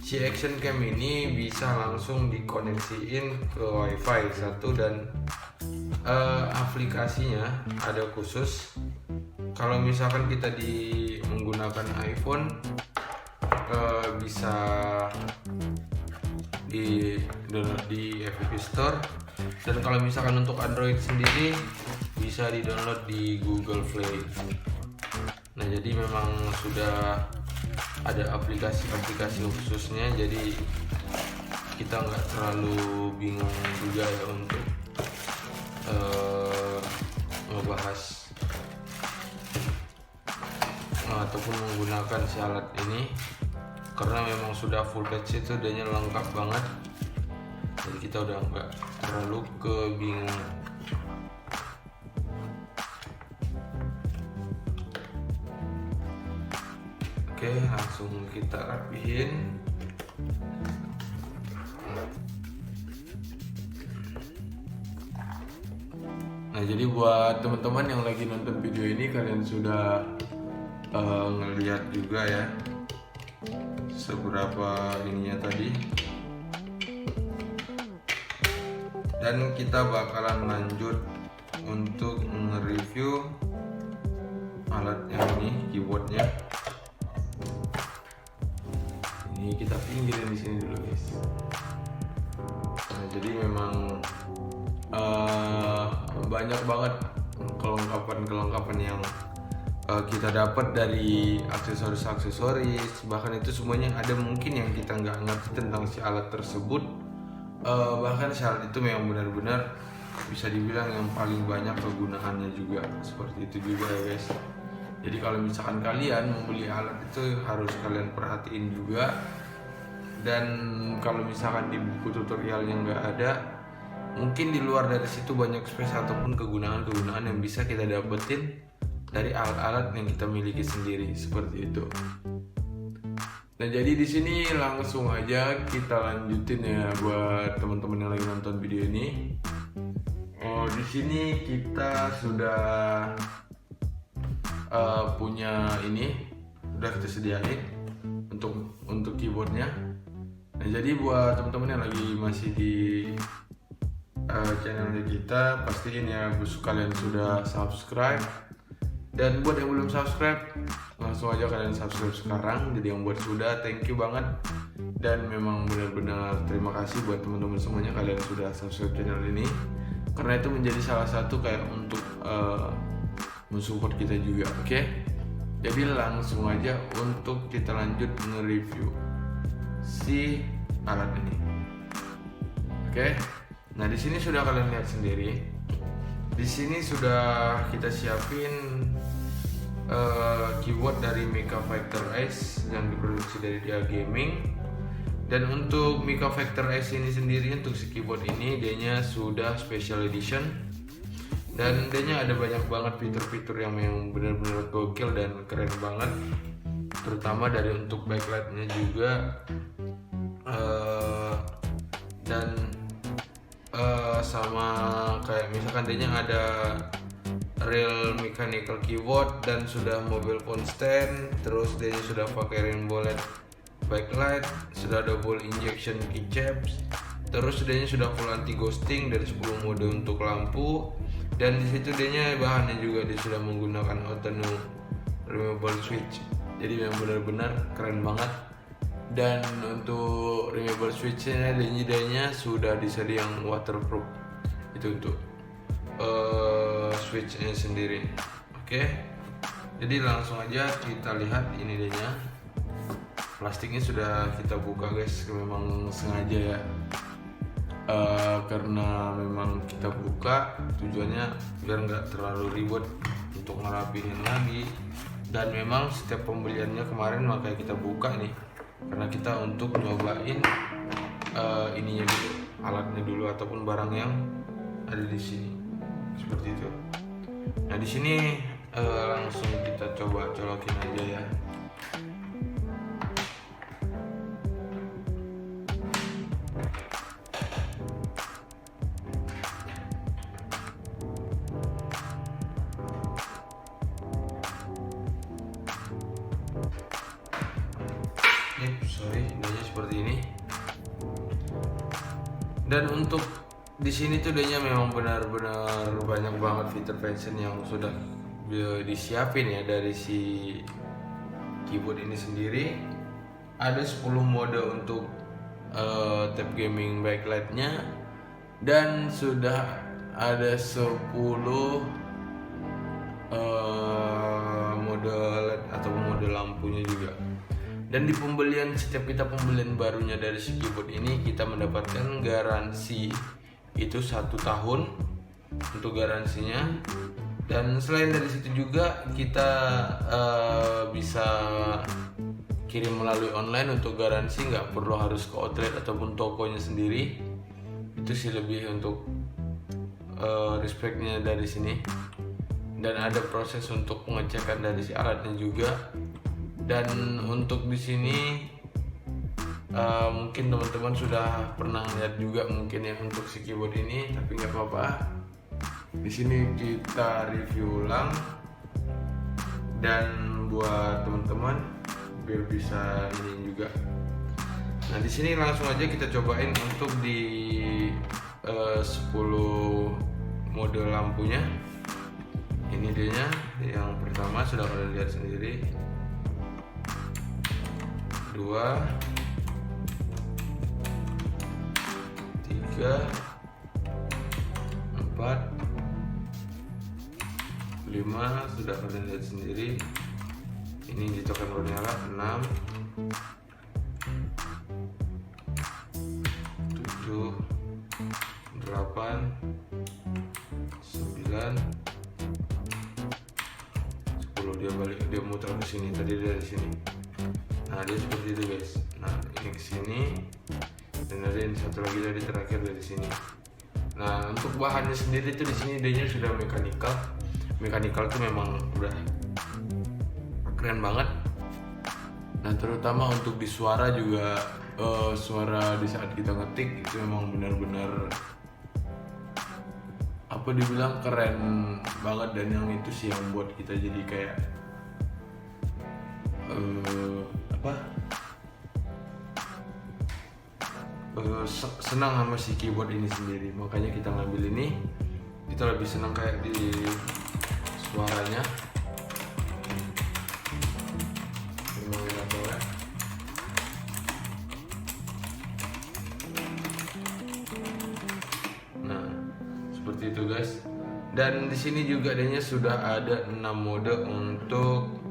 si action cam ini bisa langsung dikoneksiin ke WiFi satu, dan aplikasinya ada khusus. Kalau misalkan kita menggunakan iPhone, bisa di download di App Store, dan kalau misalkan untuk Android sendiri bisa di download di Google Play. Nah jadi memang sudah ada aplikasi-aplikasi khususnya, jadi kita nggak terlalu bingung juga ya untuk ngebahas ataupun menggunakan si alat ini, karena memang sudah full patch, itu udahnya lengkap banget, jadi kita udah nggak terlalu kebingungan. Oke, langsung kita rapihin. Nah jadi buat teman-teman yang lagi nonton video ini, kalian sudah ngelihat juga ya seberapa ininya tadi, dan kita bakalan lanjut untuk nge-review alat yang ini, keyboardnya. Ini kita pinggirin di sini dulu guys. Nah jadi memang banyak banget kelengkapan yang kita dapat dari aksesoris, bahkan itu semuanya ada mungkin yang kita nggak ngerti tentang si alat tersebut. Bahkan si alat itu memang benar-benar bisa dibilang yang paling banyak kegunaannya juga, seperti itu juga ya guys. Jadi kalau misalkan kalian membeli alat itu harus kalian perhatiin juga, dan kalau misalkan di buku tutorialnya nggak ada, mungkin di luar dari situ banyak space ataupun kegunaan-kegunaan yang bisa kita dapetin dari alat-alat yang kita miliki sendiri, seperti itu. Nah jadi di sini langsung aja kita lanjutin ya buat teman-teman yang lagi nonton video ini. Di sini kita sudah punya ini, udah kita sediain untuk keyboardnya. Nah jadi buat teman-teman yang lagi masih di channel kita, pastiin ya kalian sudah subscribe, dan buat yang belum subscribe langsung aja kalian subscribe sekarang. Jadi yang buat sudah, thank you banget, dan memang benar-benar terima kasih buat teman-teman semuanya kalian sudah subscribe channel ini, karena itu menjadi salah satu kayak untuk mensupport kita juga. Oke, jadi langsung aja untuk kita lanjut nge-review si alat ini. Oke, nah di sini sudah kalian lihat sendiri. Di sini sudah kita siapin keyboard dari Mica Factor S yang diproduksi dari Dia Gaming. Dan untuk Mica Factor S ini sendiri, untuk si keyboard ini dia sudah special edition, dan dia ada banyak banget fitur-fitur yang benar-benar gokil dan keren banget, terutama dari untuk backlightnya juga, dan sama kayak misalkan dia ada real mechanical keyboard dan sudah mobile phone stand, terus dia sudah pakai rainbow LED backlight, sudah ada ball injection keycaps, terus dia sudah full anti ghosting dari 10 mode untuk lampu, dan di situ dia bahannya juga dia sudah menggunakan auto removable switch. Jadi yang benar-benar keren banget. Dan untuk removable switchnya dia sudah disedia yang waterproof, itu untuk switchnya sendiri. Oke, jadi langsung aja kita lihat ini dia. Plastiknya sudah kita buka guys, memang sengaja ya, karena memang kita buka tujuannya biar nggak terlalu ribet untuk ngerapihin lagi. Dan memang setiap pembeliannya kemarin makanya kita buka nih, karena kita untuk nyobain ininya dulu, alatnya dulu ataupun barang yang ada di sini seperti itu. Nah di sini langsung kita coba colokin aja ya. Idenya seperti ini. Dan untuk di sini tuh idenya memang benar-benar banyak banget fitur function yang sudah disiapin ya dari si keyboard ini sendiri. Ada 10 mode untuk tab gaming backlightnya, dan sudah ada 10 mode LED atau mode lampunya juga. Dan di setiap kita pembelian barunya dari si keyboard ini, kita mendapatkan garansi itu 1 tahun untuk garansinya. Dan selain dari situ juga kita bisa kirim melalui online untuk garansi, nggak perlu harus ke outlet ataupun tokonya sendiri. Itu sih lebih untuk respectnya dari sini. Dan ada proses untuk pengecekan dari si alatnya juga. Dan untuk di sini mungkin teman-teman sudah pernah lihat juga mungkin ya untuk si keyboard ini, tapi nggak apa-apa. Di sini kita review ulang, dan buat teman-teman biar bisa ini juga. Nah di sini langsung aja kita cobain untuk di 10 mode lampunya. Ini dia yang pertama, sudah kalian lihat sendiri. 2, 3, 4, 5, sudah kalian lihat sendiri. Ini di token baru nyala. 6, 7, 8, 9, 10. Dia muter ke sini, tadi dari sini. Nah dia seperti itu guys. Nah ini ke sini, dan ada yang satu lagi tadi terakhir dari sini. Nah untuk bahannya sendiri itu di sini dia sudah mekanikal. Mekanikal tuh memang udah keren banget. Nah terutama untuk di suara juga, suara di saat kita ngetik itu memang benar-benar apa dibilang keren banget. Dan yang itu sih yang buat kita jadi kayak senang sama si keyboard ini sendiri. Makanya kita ngambil ini, kita lebih senang kayak di suaranya. Nah seperti itu guys. Dan di sini juga adanya sudah ada 6 mode untuk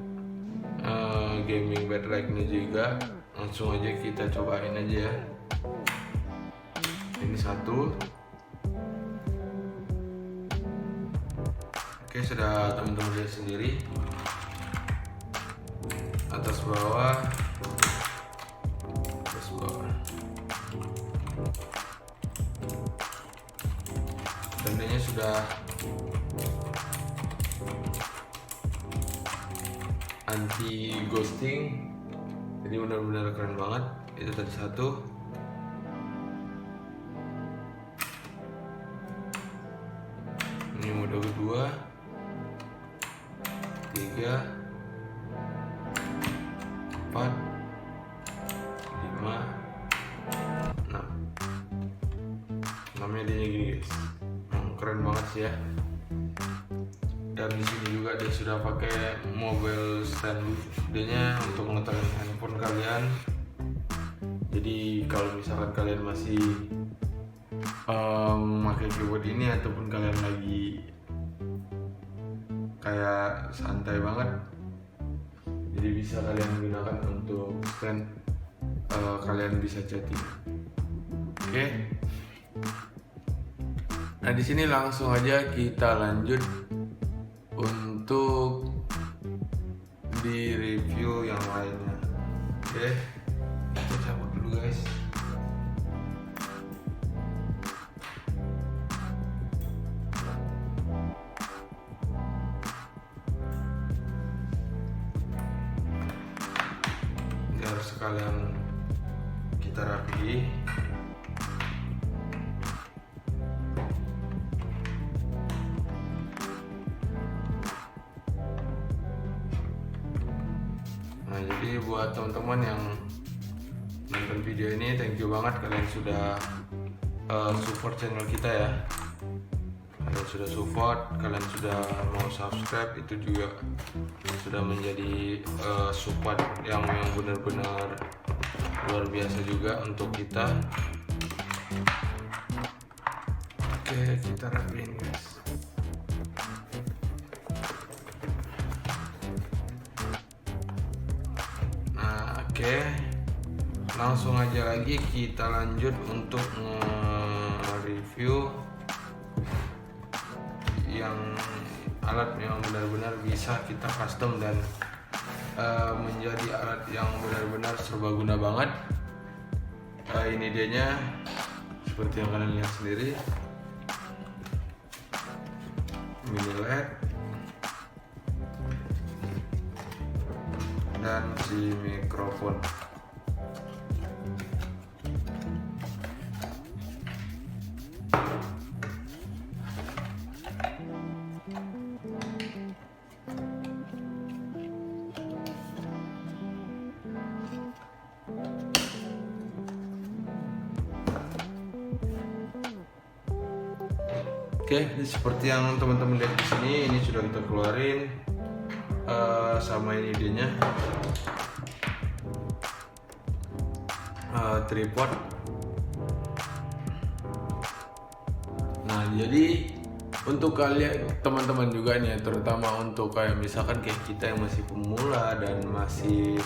gaming backlightnya juga. Langsung aja kita cobain aja ya. Ini 1. Oke, sudah teman-teman lihat sendiri. Atas bawah, atas bawah. Tandanya sudah anti ghosting, jadi benar-benar keren banget. Itu tadi 1. Ini mode kedua, 3, 4, 5, 6. 6-nya dia gini guys. Keren banget sih ya. Dan di sini juga dia sudah pakai mobile stand, dia untuk mengetahui handphone kalian. Jadi kalau misalkan kalian masih memakai keyboard ini ataupun kalian lagi kayak santai banget, jadi bisa kalian gunakan untuk stand, kalian bisa chatting. Oke. Nah di sini langsung aja kita lanjut untuk di review yang lainnya. Oke, kita cabut dulu guys. sekalian kita rapi. Nah, jadi buat teman-teman yang nonton video ini, thank you banget kalian sudah support channel kita ya. Kalian sudah support, kalian sudah mau subscribe, itu juga sudah menjadi support yang benar-benar luar biasa juga untuk kita. Oke, kita rapiin guys. Nah, oke, langsung aja lagi kita lanjut untuk review yang alat yang benar-benar bisa kita custom dan menjadi alat yang benar-benar serbaguna banget. Ini dianya seperti yang kalian lihat sendiri, mini LED dan si mikrofon. Oke, seperti yang teman-teman lihat di sini, ini sudah kita keluarin sama ini idenya tripod. Nah, jadi untuk kalian teman-teman juga nih, terutama untuk kayak misalkan kayak kita yang masih pemula dan masih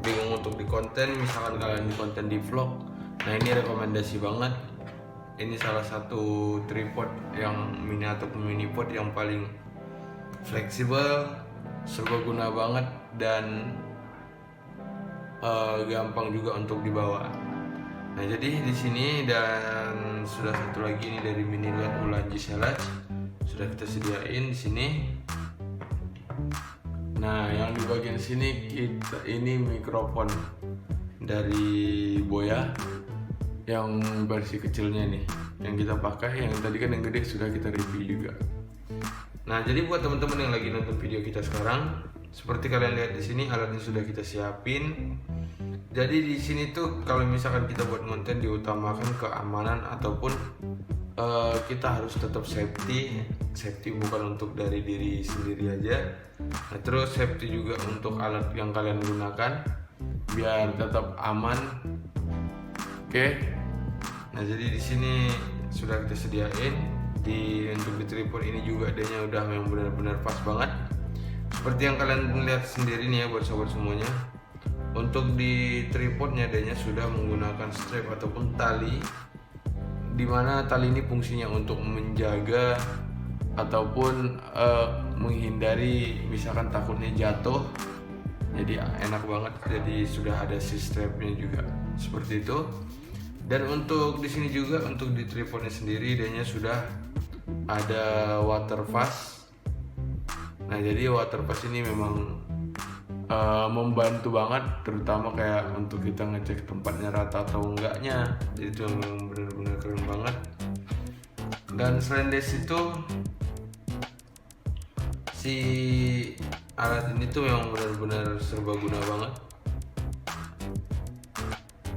bingung untuk di konten, misalkan kalian di konten di vlog, nah ini rekomendasi banget. Ini salah satu tripod yang mini ataupun mini pod yang paling fleksibel, serbaguna banget, dan gampang juga untuk dibawa. Nah, jadi di sini dan sudah satu lagi ini dari mini LED Ulanzi Select sudah kita sediain di sini. Nah, yang di bagian sini ini mikrofon dari Boya yang versi kecilnya nih yang kita pakai. Yang tadi kan yang gede sudah kita review juga. Nah, jadi buat teman-teman yang lagi nonton video kita sekarang, seperti kalian lihat di sini alatnya sudah kita siapin. Jadi di sini tuh kalau misalkan kita buat konten diutamakan keamanan ataupun kita harus tetap safety bukan untuk dari diri sendiri aja. Nah, terus safety juga untuk alat yang kalian gunakan biar tetap aman. Oke. Nah, jadi di sini sudah kita sediain untuk di tripod ini juga adanya udah yang benar-benar pas banget. Seperti yang kalian lihat sendiri nih ya buat sobat semuanya. Untuk di tripodnya adanya sudah menggunakan strap ataupun tali, dimana tali ini fungsinya untuk menjaga ataupun menghindari misalkan takutnya jatuh. Jadi enak banget. Jadi sudah ada si strapnya juga seperti itu. Dan untuk di sini juga untuk di tripodnya sendiri adanya sudah ada water fast. Nah, jadi water fast ini memang membantu banget, terutama kayak untuk kita ngecek tempatnya rata atau enggaknya. Jadi itu memang benar-benar keren banget. Dan selain dari situ, si alat ini tuh memang benar-benar serbaguna banget.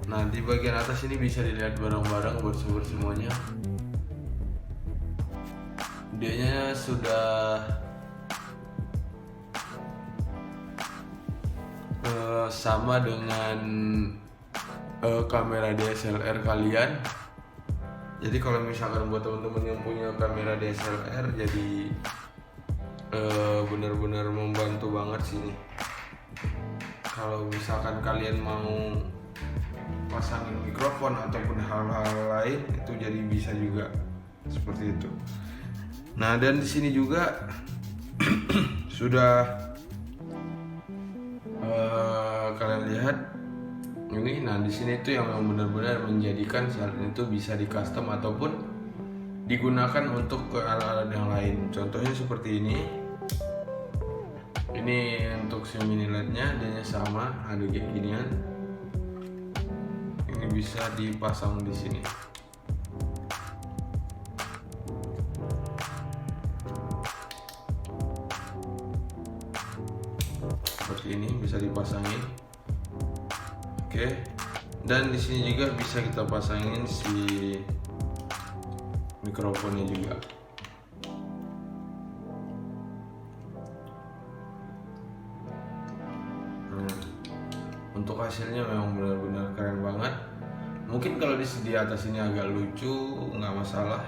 Nah, di bagian atas ini bisa dilihat barang-barang buat sobat semuanya. Dianya sudah sama dengan kamera DSLR kalian. Jadi kalau misalkan buat teman-teman yang punya kamera DSLR, jadi benar-benar membantu banget sini. Kalau misalkan kalian mau pasangin mikrofon ataupun hal-hal lain, itu jadi bisa juga seperti itu. Nah, dan di sini juga sudah kalian lihat ini. Nah, di sini itu yang benar-benar menjadikan alat itu bisa di custom ataupun digunakan untuk ke alat-alat yang lain. Contohnya seperti ini Ini untuk si mini LED-nya, dia sama, ada kayak ginian. Ini bisa dipasang di sini. Seperti ini bisa dipasangin. Oke. Dan di sini juga bisa kita pasangin si mikrofonnya juga. Untuk hasilnya memang benar-benar keren banget. Mungkin kalau di atas ini agak lucu, nggak masalah.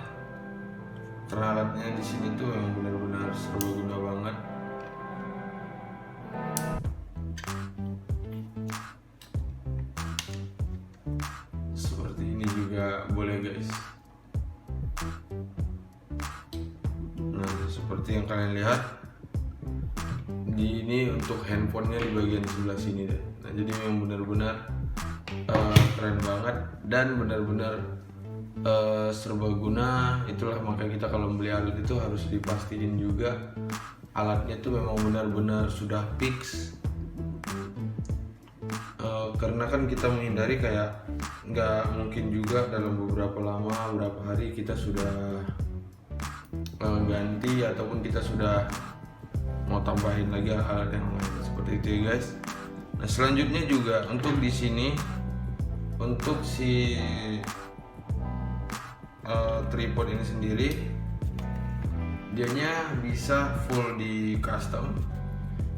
Karena alatnya di sini tuh memang benar-benar serbaguna banget. Seperti ini juga boleh guys. Nah, seperti yang kalian lihat, ini untuk handphonenya di bagian sebelah sini deh. Nah, jadi memang benar-benar keren banget dan benar-benar serbaguna. Itulah makanya kita kalau beli alat itu harus dipastiin juga alatnya tuh memang benar-benar sudah fix. Karena kan kita menghindari kayak nggak mungkin juga dalam beberapa hari kita sudah ganti ataupun kita sudah mau tambahin lagi alat yang lain seperti itu ya guys. Nah, selanjutnya juga untuk di sini untuk si tripod ini sendiri, dianya bisa full di custom,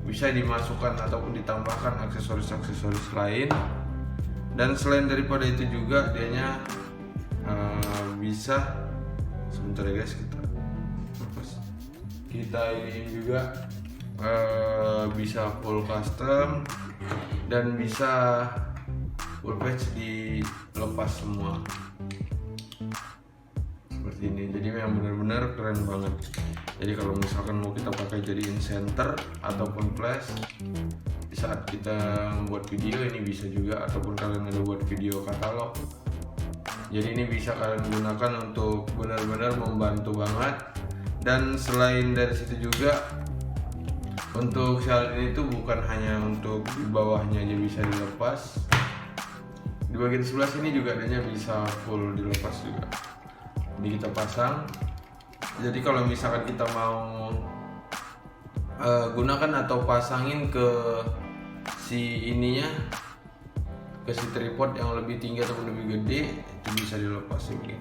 bisa dimasukkan ataupun ditambahkan aksesoris-aksesoris lain. Dan selain daripada itu juga dianya bisa, sebentar ya guys, kita ini juga bisa full custom dan bisa full patch dilepas semua seperti ini. Jadi memang benar-benar keren banget. Jadi kalau misalkan mau kita pakai jadiin center ataupun flash di saat kita membuat video, ini bisa juga. Ataupun kalian ada buat video katalog, jadi ini bisa kalian gunakan untuk benar-benar membantu banget. Dan selain dari situ juga untuk alat ini tuh bukan hanya untuk di bawahnya aja bisa dilepas, di bagian sebelah sini juga adanya bisa full dilepas juga. Ini kita pasang. Jadi kalau misalkan kita mau gunakan atau pasangin ke si ininya, ke si tripod yang lebih tinggi ataupun lebih gede, itu bisa dilepas ini.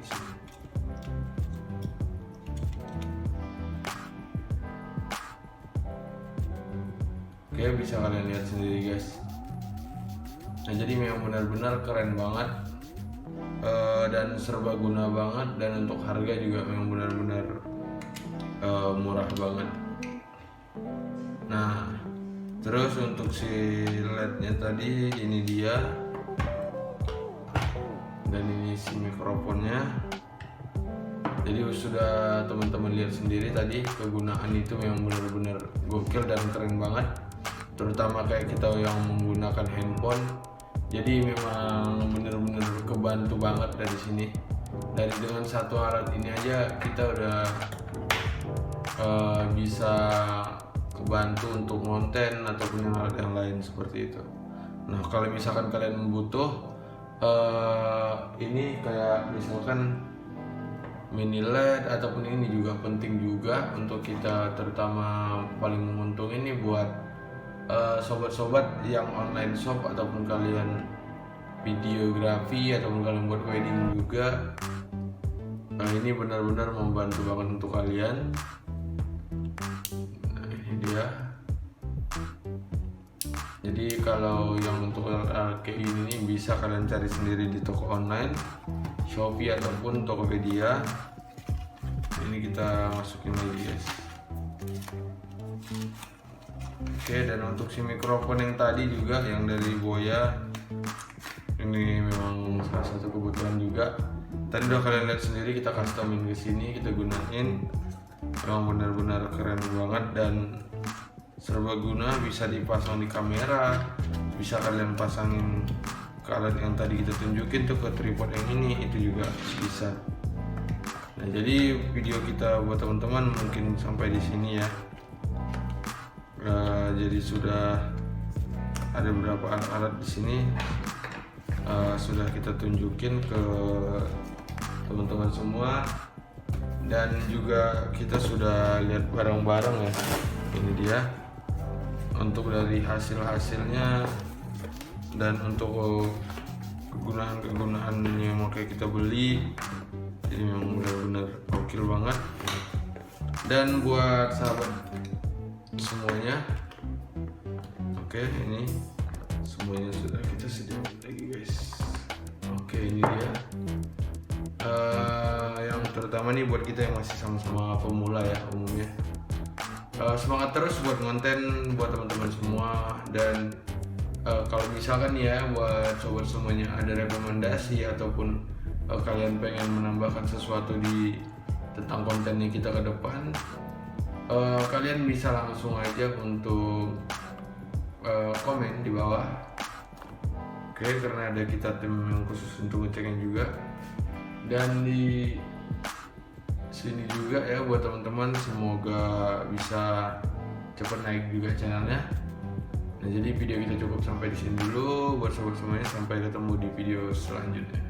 Oke, bisa kalian lihat sendiri guys. Nah, jadi memang benar-benar keren banget dan serbaguna banget, dan untuk harga juga memang benar-benar murah banget. Nah, terus untuk si LED-nya tadi ini dia, dan ini si mikrofonnya. Jadi sudah teman-teman lihat sendiri tadi, kegunaan itu memang benar-benar gokil dan keren banget. Terutama kayak kita yang menggunakan handphone, jadi memang benar-benar kebantu banget dari sini. Dari dengan satu alat ini aja kita udah bisa kebantu untuk konten ataupun alat yang lain seperti itu. Nah, kalau misalkan kalian butuh ini kayak misalkan mini LED ataupun ini juga penting juga untuk kita, terutama paling menguntungin ini buat sobat-sobat yang online shop ataupun kalian videografi ataupun kalian buat wedding juga. Nah, ini benar-benar membantu banget untuk kalian. Nah, ini dia. Jadi kalau yang untuk kayak ini bisa kalian cari sendiri di toko online, Shopee ataupun Tokopedia. Ini kita masukin lagi guys. Oke, dan untuk si mikrofon yang tadi juga yang dari Boya, ini memang salah satu kebutuhan juga. Tadi udah kalian lihat sendiri, kita customin ke sini, kita gunain. Memang benar-benar keren banget dan serbaguna, bisa dipasang di kamera, bisa kalian pasangin ke alat yang tadi kita tunjukin tuh, ke tripod yang ini, itu juga bisa. Nah, jadi video kita buat teman-teman mungkin sampai di sini ya. Jadi sudah ada beberapa alat-alat di sini, sudah kita tunjukin ke teman-teman semua, dan juga kita sudah lihat barang-barang ya. Ini dia untuk dari hasilnya dan untuk kegunaan yang mau kita beli. Jadi memang benar-benar gokil banget. Dan buat sahabat semuanya, oke, ini semuanya sudah kita sediakan lagi guys. Oke, ini dia yang terutama nih buat kita yang masih sama-sama pemula ya umumnya. Semangat terus buat konten buat teman-teman semua. Dan kalau misalkan ya buat sobat semuanya ada rekomendasi ataupun kalian pengen menambahkan sesuatu di tentang kontennya kita ke depan, kalian bisa langsung aja untuk komen di bawah. Oke, karena ada kita tim yang khusus untuk ngecekin juga. Dan di sini juga ya buat teman-teman, semoga bisa cepat naik juga channelnya. Nah, jadi video kita cukup sampai di sini dulu buat sobat semuanya. Sampai ketemu di video selanjutnya.